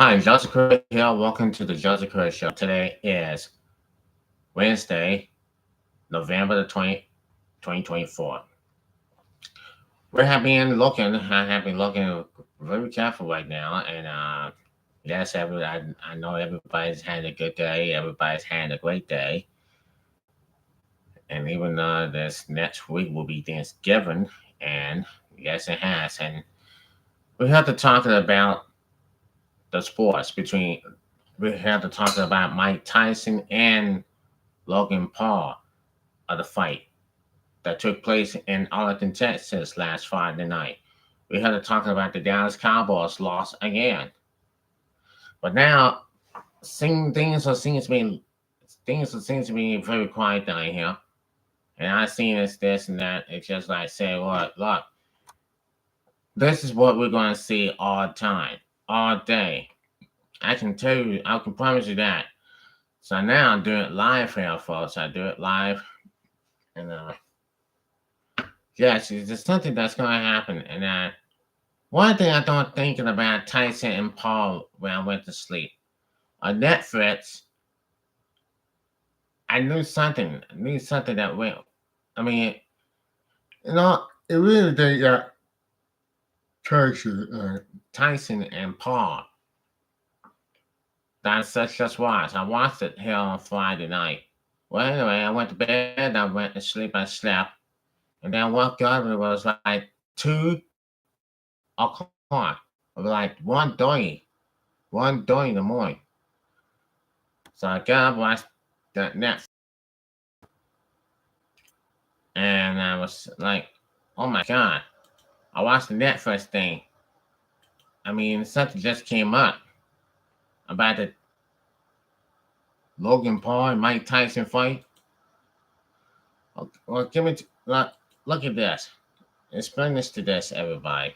Hi, Joseph Curry here. Welcome to the Joseph Curry Show. Today is Wednesday, November the 20th, 2024. I have been looking very careful right now. And yes, I know everybody's had a good day. Everybody's had a great day. And even this next week will be Thanksgiving. And yes, it has. And we have to talk about the sports between, we have to talk about Mike Tyson and Logan Paul of the fight that took place in Arlington, Texas last Friday night. We had to talk about the Dallas Cowboys loss again. But now things seems to be very quiet down here. And I seen this and that. It's just like say, look, this is what we're gonna see all the time, all day. I can tell you, I can promise you that. So now I'm doing it live here, folks. I do it live and yes, it's just something that's going to happen. And one thing I don't thinking about Tyson and Paul when I went to sleep on Netflix, I knew something that went. I mean, it really did got Tyson and Paul. That's such just watch. I watched it here on Friday night. Well, anyway, I went to bed. I went to sleep. I slept, and then I woke up. And it was like 2 o'clock, or like 1:30 in the morning. So I got up, watched the Netflix, and I was like, "Oh my god!" I watched the Netflix thing. I mean, something just came up about the Logan Paul and Mike Tyson fight. Well, look at this. Explain this to this, everybody.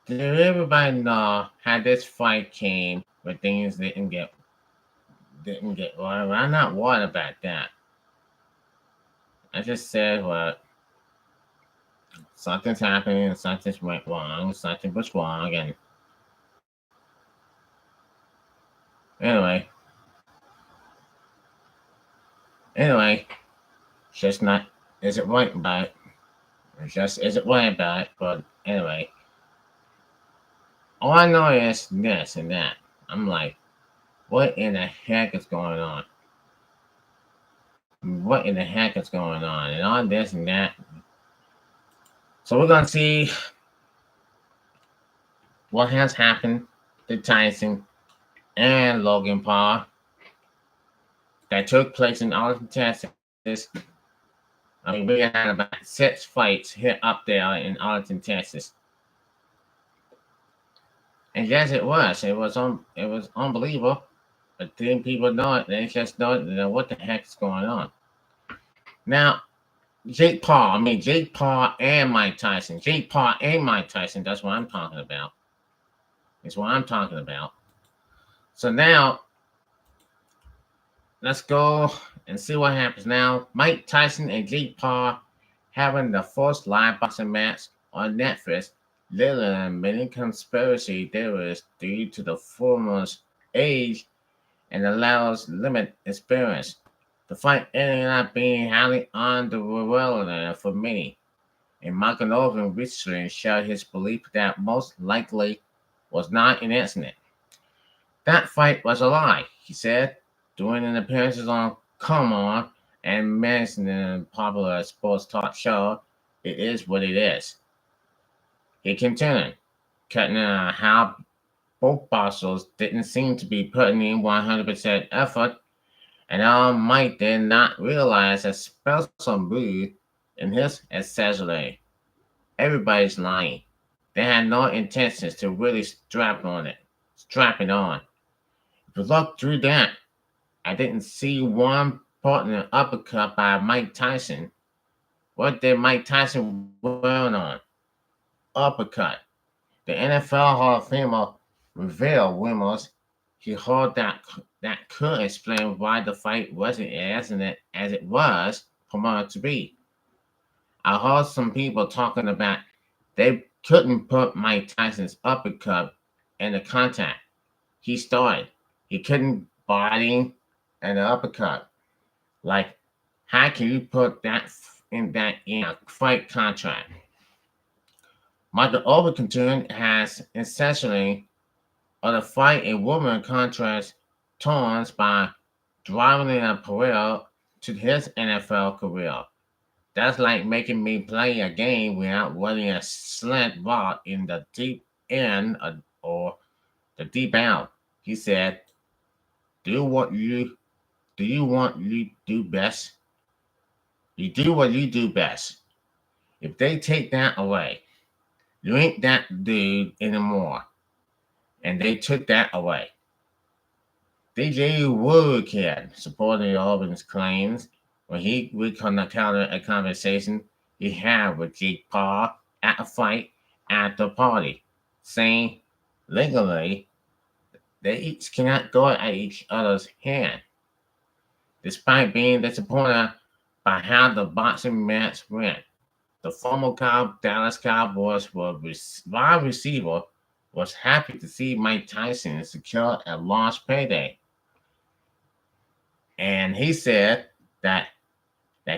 Did everybody know how this fight came, but things didn't get well? I'm not worried about that. I just said, well, something's happening, something's went wrong, something was wrong, and anyway, anyway, just not isn't right about it. It just isn't right about it. But anyway, all I know is this and that. I'm like, what in the heck is going on? What in the heck is going on? And all this and that. So we're gonna see what has happened to Tyson and Logan Paul that took place in Arlington, Texas. I mean, we had about 6 fights hit up there in Arlington, Texas. And yes, it was. It was unbelievable. But then people know it. They just know what the heck is going on. Now, Jake Paul and Mike Tyson. Jake Paul and Mike Tyson. That's what I'm talking about. That's what I'm talking about. So now, let's go and see what happens now. Mike Tyson and Jake Paul having the first live boxing match on Netflix, little than many conspiracy theorists due to the former's age and allows limited experience. The fight ended up being highly underwhelming for many, and Makanov recently shared his belief that most likely was not an accident. That fight was a lie, he said, during an appearance on Come On and mentioning a popular sports talk show. It is what it is. He continued, cutting how both boxers didn't seem to be putting in 100% effort, and all Mike did not realize a special move in his accessory. Everybody's lying. They had no intentions to really strap it on. If you look through that, I didn't see one partner uppercut by Mike Tyson. What did Mike Tyson wear on? Uppercut. The NFL Hall of Famer revealed rumors he heard that could explain why the fight wasn't as it was promoted to be. I heard some people talking about they couldn't put Mike Tyson's uppercut in the contact. he started. He couldn't body an uppercut. Like, how can you put that in a fight contract? Michael Overton has essentially on a fight a woman contract turns by driving in a parallel to his NFL career. That's like making me play a game without running a slant ball in the deep end or the deep out. He said, "Do what you do. You want you do best. You do what you do best. If they take that away, you ain't that dude anymore." And they took that away. DJ Woodkid supported Auburn's claims when he recounted a conversation he had with Jake Paul at a fight at the party, saying legally they each cannot go at each other's hand. Despite being disappointed by how the boxing match went, the former Dallas Cowboys wide receiver was happy to see Mike Tyson secure a large payday. And he said that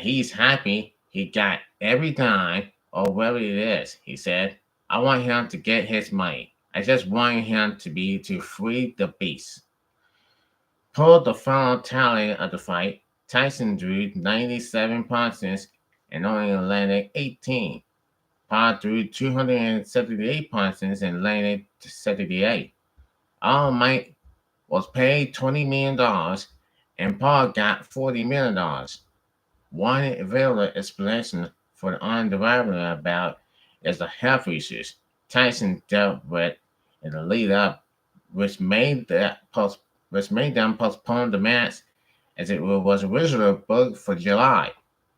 he's happy he got every dime or whatever it is. He said, "I want him to get his money. I just want him to free the beast." Per the final tally of the fight, Tyson drew 97 punches and only landed 18. Paul drew 278 punches and landed 78. All Mike was paid $20 million and Paul got $40 million. One available explanation for the underivable bout is the health issues Tyson dealt with in the lead up, which made them postpone the match as it was originally booked for July.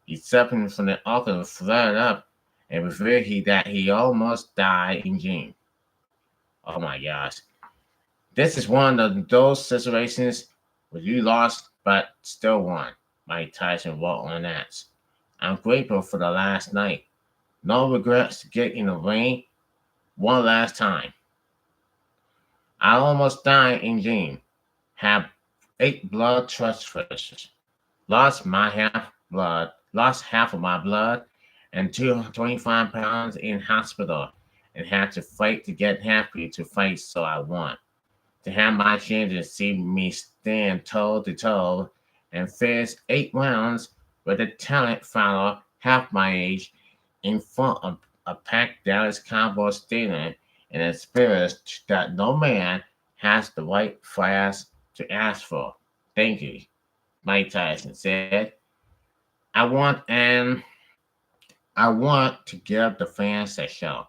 He suffered from the awkward flare up and revealed that he almost died in June. Oh my gosh. This is one of those situations where you lost but still won. Mike Tyson wrote on that. "I'm grateful for the last night. No regrets to get in the ring one last time. I almost died in June. Had 8 blood transfusions. Lost half of my blood and 25 pounds in hospital and had to fight to get happy to fight so I won. To have my champion see me stand toe to toe and finish 8 rounds with a talent fighter half my age in front of a packed Dallas Cowboys stadium and a spirit that no man has the right flash to ask for. Thank you," Mike Tyson said. I want and I want to give the fans a show,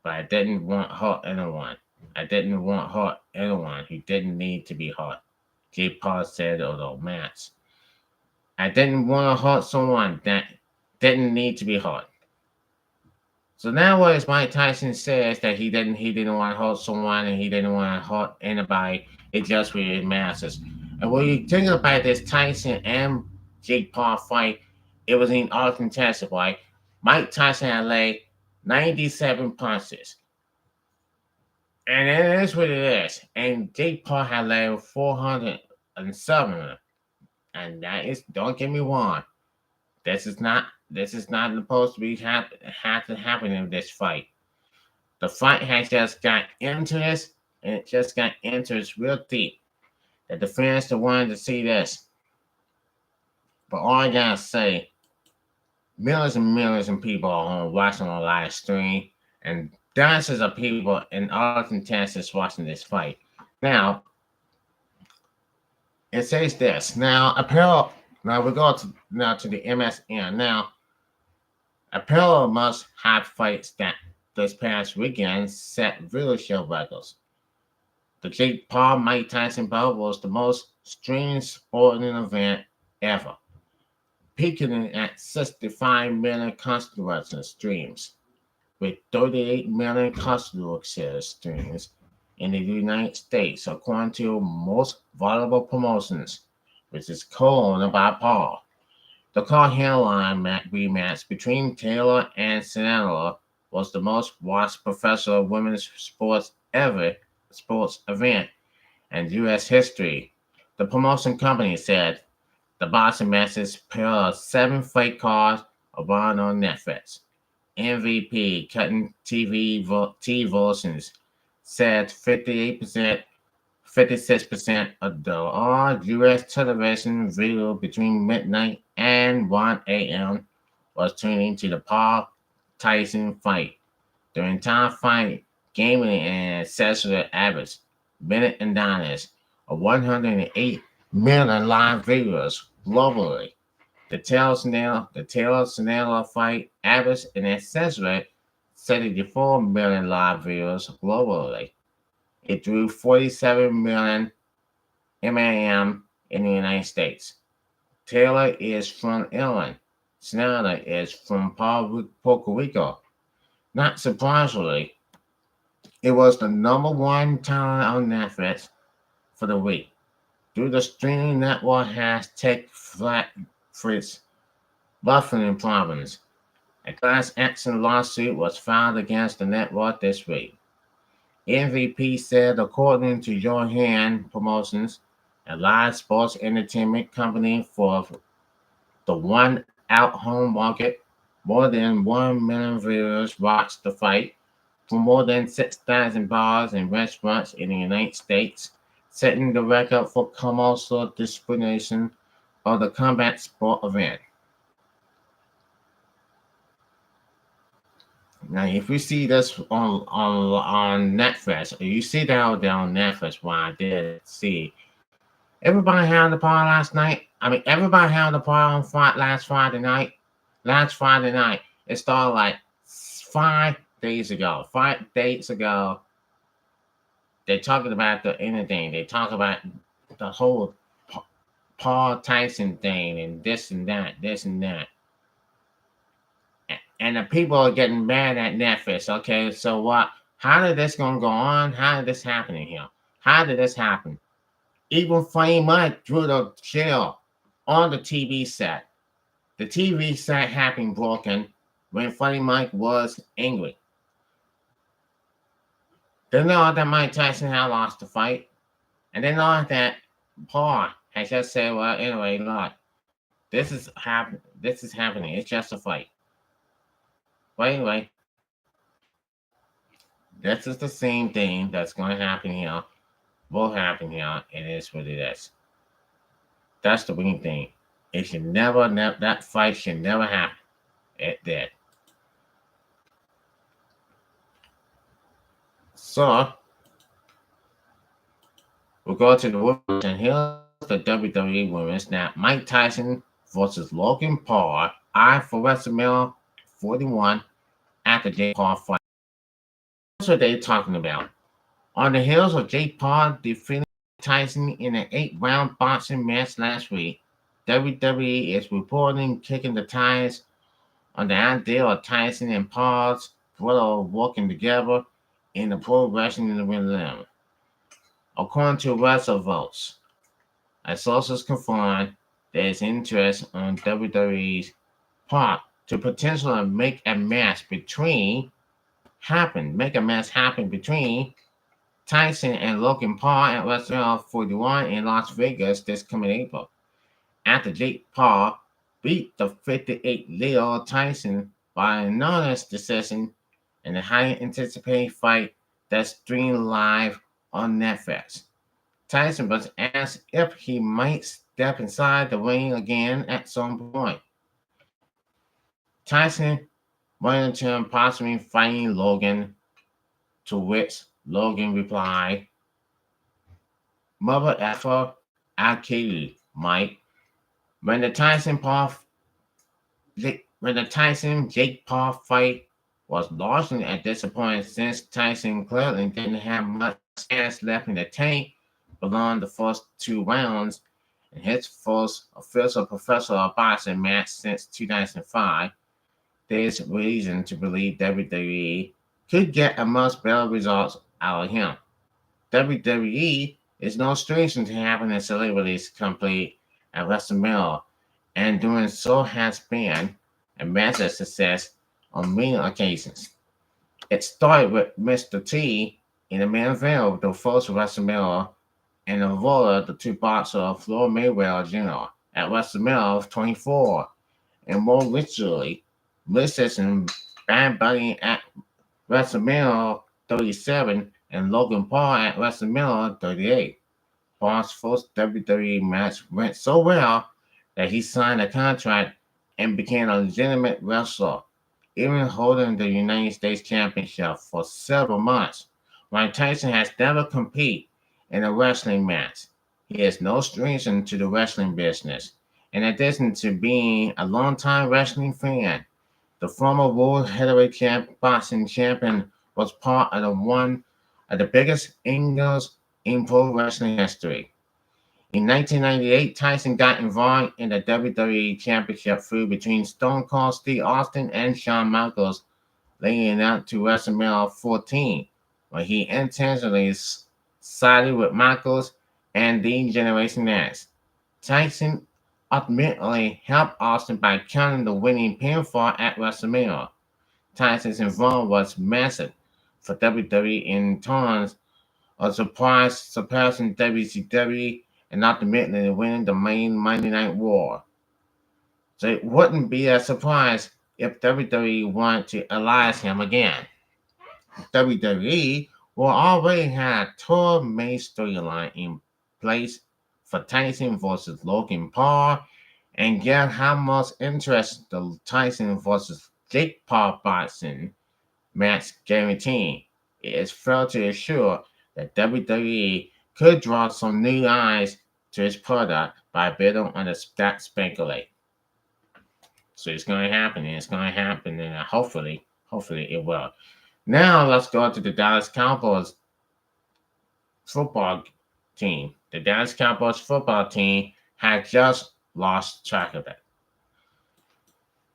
but I didn't want hurt anyone. I didn't want hurt anyone who didn't need to be hurt," J. Paul said of the match. "I didn't want to hurt someone that didn't need to be hurt." So now what is Mike Tyson says that he didn't want to hurt someone and he didn't want to hurt anybody. It just really matters. And when you think about this Tyson and Jake Paul fight, it was in Austin, Texas, right? Mike Tyson had laid 97 punches. And it is what it is. And Jake Paul had laid 407. And that is, don't get me wrong, this is not supposed to be have to happen in this fight. The fight has just got into this, and it just got into this real deep. That the fans that wanted to see this. But all I gotta say, millions and millions of people are watching on live stream, and thousands of people in Austin, Texas watching this fight. Now, it says this. Now we go to the MSN. Now, apparel must have fights that this past weekend set viewership records. The Jake Paul Mike Tyson bout was the most streamed sporting event ever, peaking at 65 million constituency streams, with 38 million constituency streams in the United States, according to Most Valuable Promotions, which is co-owned by Paul. The car headline rematch between Taylor and Sinatra was the most watched professional women's sports event and U.S. history. The promotion company said the boxing matches pair of 7 fight cards run on Netflix. MVP cutting TV versions said 58%, 56% of the all U.S. television video between midnight and 1 a.m. was tuning to the Paul Tyson fight. The entire fight, gaming and accessory average minute and dollars of 108 million live viewers globally. The Taylor fight average an accessory 74 million live viewers globally. It drew 47 million MAM in the United States. Taylor is from Ireland. Snyder is from Puerto Rico. Not surprisingly, it was the number one title on Netflix for the week. Though the streaming network has tech flat fritz buffering problems. A class action lawsuit was filed against the network this week. MVP said, according to Your Hand Promotions, a live sports entertainment company for the one out home market, more than 1 million viewers watched the fight from more than 6,000 bars and restaurants in the United States, setting the record for commercial distribution of the combat sport event. Now, if you see this on Netflix, you see that out there on Netflix, what I did see. Everybody had the party last night. Everybody had the party on last Friday night. Last Friday night, it started like 5 days ago. 5 days ago, they're talking about the anything. They talk about the whole Paul Tyson thing and this and that, this and that. And the people are getting mad at Netflix. Okay, so what? How did this gonna go on? How did this happen in here? How did this happen? Even Funny Mike drew the chill on the TV set. The TV set happened broken when Funny Mike was angry. They know that Mike Tyson had lost the fight, and they know that Paul has just said, "Well, anyway, look, this is happen. This is happening. It's just a fight." But anyway, this is the same thing that's going to happen here. Will happen here. It is what it is. That's the main thing. It should never, that fight should never happen. It did. So we'll go to the women's, and here's the WWE women's. Now, Mike Tyson versus Logan Paul. For WrestleMania 41 at the Jake Paul fight. What are they talking about? On the heels of Jake Paul defeating Tyson in an 8-round boxing match last week, WWE is reporting kicking the tires on the idea of Tyson and Paul's brother working together in the pro wrestling realm. According to WrestleVotes, as sources confirmed, there is interest on WWE's part to potentially make a match happen between Tyson and Logan Paul at WrestleMania 41 in Las Vegas this coming April. After Jake Paul beat the 58-year-old Tyson by a unanimous decision in the highly anticipated fight that's streamed live on Netflix. Tyson was asked if he might step inside the ring again at some point. Tyson wanted to possibly fighting Logan, to which Logan replied, "Mother effer, I'll kill you, Mike." When the Tyson Jake Paul fight was largely a disappointment since Tyson clearly didn't have much gas left in the tank beyond the first 2 rounds in his first official professional boxing match since 2005. There's reason to believe WWE could get a much better results out of him. WWE is no stranger to having the celebrities complete at WrestleMania, and doing so has been a massive success on many occasions. It started with Mr. T in the main event of the first WrestleMania and avoid the two boxers of Floyd Mayweather Jr. at WrestleMania 24, and more recently, Mrs. and Bad Bunny at WrestleMania 37 and Logan Paul at WrestleMania 38. Paul's first WWE match went so well that he signed a contract and became a legitimate wrestler, even holding the United States Championship for several months. Mike Tyson has never competed in a wrestling match. He is no stranger to the wrestling business. In addition to being a longtime wrestling fan, the former world heavyweight boxing champion was part of one of the biggest angles in pro wrestling history. In 1998, Tyson got involved in the WWE Championship feud between Stone Cold Steve Austin and Shawn Michaels, leading up to WrestleMania 14, where he intentionally sided with Michaels and the Generation X. Tyson ultimately helped Austin by counting the winning pinfall at WrestleMania. Tyson's involvement was massive for WWE in terms of surpassing WCW and ultimately winning the main Monday Night War. So it wouldn't be a surprise if WWE wanted to alliance him again. WWE will already have two main storyline in place for Tyson versus Logan Paul, and get how much interest the Tyson versus Jake Paul boxing match guaranteeing. It is fair to assure that WWE could draw some new eyes to its product by bidding on that speculate. So it's going to happen, and it's going to happen, and hopefully it will. Now let's go to the Dallas Cowboys football team. The Dallas Cowboys football team had just lost track of it.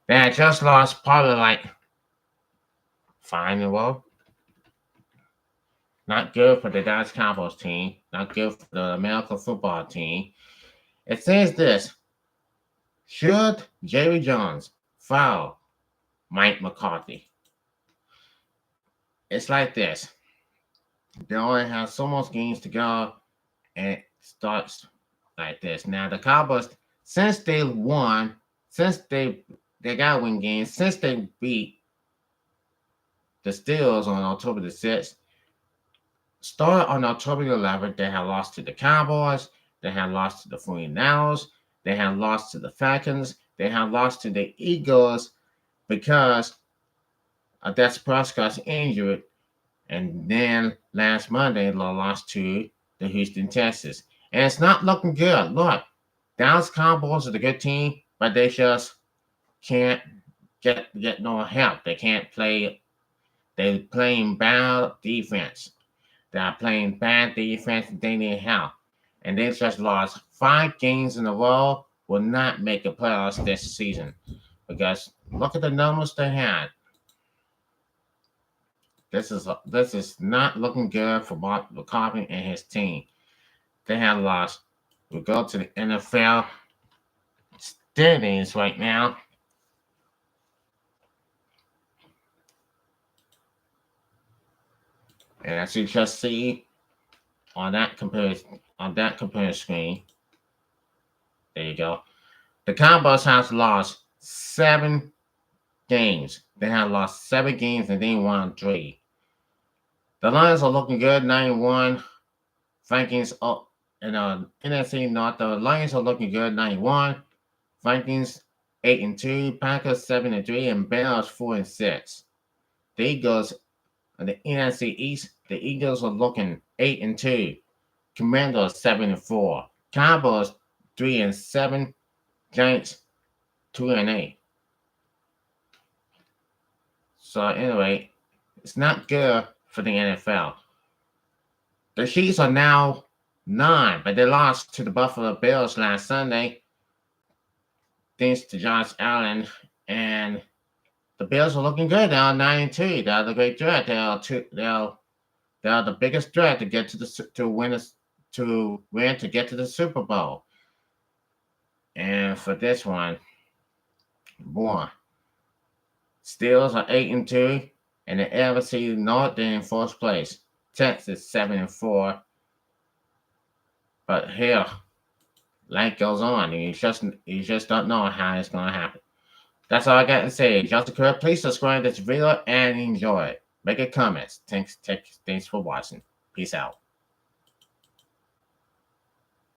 They had just lost probably like 5 in a row. Not good for the Dallas Cowboys team. Not good for the American football team. It says this: should Jerry Jones foul Mike McCarthy? It's like this. They only have so much games to go, and it starts like this. Now the Cowboys, since they won, since they got to win games, since they beat the Steelers on October the 6th, started on October 11th, they had lost to the Cowboys, they had lost to the 49ers, they had lost to the Falcons, they had lost to the Eagles because of Dak Prescott's injury, and then last Monday they lost to the Houston Texans. And it's not looking good. Look, Dallas Cowboys are a good team, but they just can't get no help. They can't play. They're playing bad defense. They're playing bad defense and they need help. And they just lost 5 games in a row. Will not make the playoffs this season. Because look at the numbers they had. This is not looking good for Mark McCarthy and his team. They have lost. We go to the NFL standings right now. And as you just see on that comparison screen, there you go. The Cowboys have lost 7 games. They have lost 7 games and they won 3. The Lions are looking good, 9-1. Vikings up in the NFC North. The Lions are looking good, 9-1. Vikings 8-2. Packers 7-3, and Bears 4-6. The Eagles in the NFC East. The Eagles are looking 8-2. Commanders 7-4. Cowboys 3-7. Giants 2-8. So anyway, it's not good for the NFL. The Chiefs are now 9, but they lost to the Buffalo Bills last Sunday, thanks to Josh Allen. And the Bills are looking good. They are 9-2. They are the great threat. They are the biggest threat to get to get to the Super Bowl. And for this one, boy, Steelers are 8-2, and the NFC North they're in fourth place. Texas 7-4. But here, life goes on, and you just don't know how it's gonna happen. That's all I got to say. Just occur, please subscribe to this video and enjoy. Make a comment. Thanks for watching. Peace out.